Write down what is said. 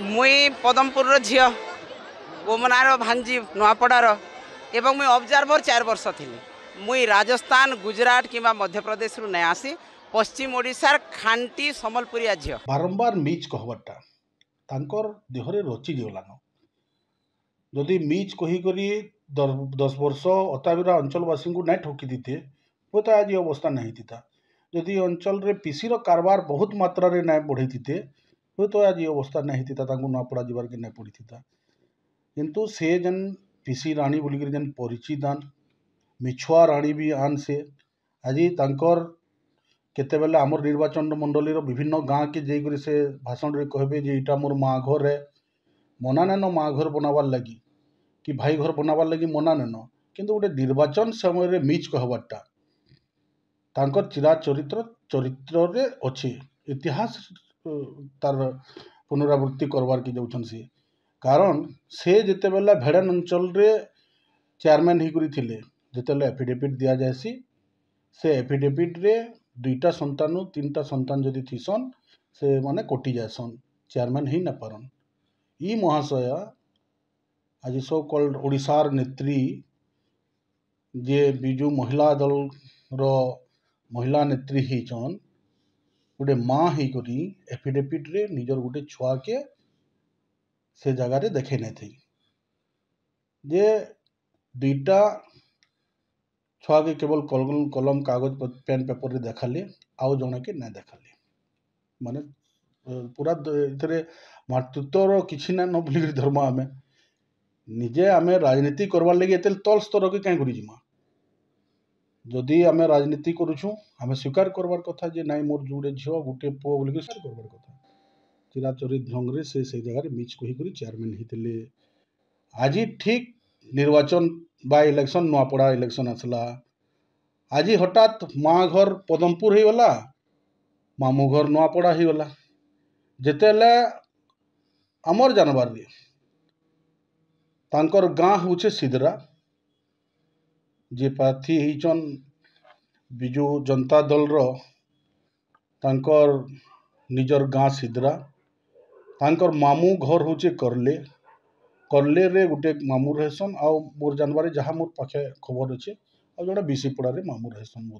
मुई पदमपुर झील गोमनार भांजी नुआपड़ार एवं मुई ऑब्जर्वर 4 वर्ष थी। मुई राजस्थान गुजरात किंवा मध्य प्रदेश रु नहीं आसी पश्चिम ओडिशार खांटी समलपुरिया झील बारंबार मिच कहबाटा तांकर देहरे रचि गलान जदि मिच कहीकरी 10 वर्ष अताबिरा अंचलवासी को नहीं ठकी दीते हुए तो आज अवस्था नहीं थीता। जदि अंचल रे पीसी कारबार बहुत मात्रा रे नहीं बढ़ई थीते हुए तो आज अवस्था नहीं थीता नुआपड़ा जीवार के नहीं पड़ी थीता। किंतु से जन पीसी राणी बोलिक जन परिचित आन मिछुआ राणी भी आन से आज तांकर केतेबेले आमर निर्वाचन मंडली विभिन्न गाँ के जाकर से भाषण रे कहबे जे इटा मोर माँ घर है मना नेन माँ घर बनावार लगी कि भाई घर बनावार लगी मना नेन किंतु गोटे निर्वाचन समय रे मिच कहबाटा तांकर चिरा चरित्र चरित्र रे अच्छे इतिहास तार पुनरावृत्ति करवार के जाउछन से कारण से जेतेबेला भेड़ान अंचल रे चेयरमैन ही थिले जेतेबेले एफिडेविट दिया जायसी से एफिडेविट रे 2टा संतान 3टा संतान जदि थीसन से माने कटि जासन चेयरमैन ही न पारन। ई महाशय आज सो कॉल्ड ओडिशार नेत्री जे बिजू महिला दल रो महिला नेत्री होचन गोटे माँ ही करी एफिडेविट रे निजर गोटे छुआ के से जगह रे देखे नहीं थी जे 2टा छुआ के केवल कलम कागज पेन पेपर रे देखाले आउ जने के नहीं देखाले माने पूरा इतरे मातृत्वर किसी ना न बोलिक धर्म आमे निजे आमे राजनीति करवार लगे एते तल स्तर के कहीं करी जिमा जदि आमे राजनीति करूछु आमे स्वीकार करवार कथा जे नाई मोर जुड़े झियो गुटे पो बोलिक स्वीकार करवार कथा चिराचरित ढंग रे से जगह रे मिच कही करी चेयरमैन हितले आज ठीक निर्वाचन बा इलेक्शन नुआपड़ा इलेक्शन आसला आज हठात माँ घर पदमपुर हो गला मामू घर नुआपड़ा हो गला जेतेले आमर जानवर रे तांकर गाँ होचे सिदरा जे प्रार्थी होचन बिजू जनता दल रो तांकर निजर गाँ सिदरा तांकर मामू घर होचे करले करले रे गोटे मामू रहसन आ मोर जानवर जहाँ मोर पाखे खबर अच्छे आ जोड़ा बिसीपड़ा रे मामू रहसन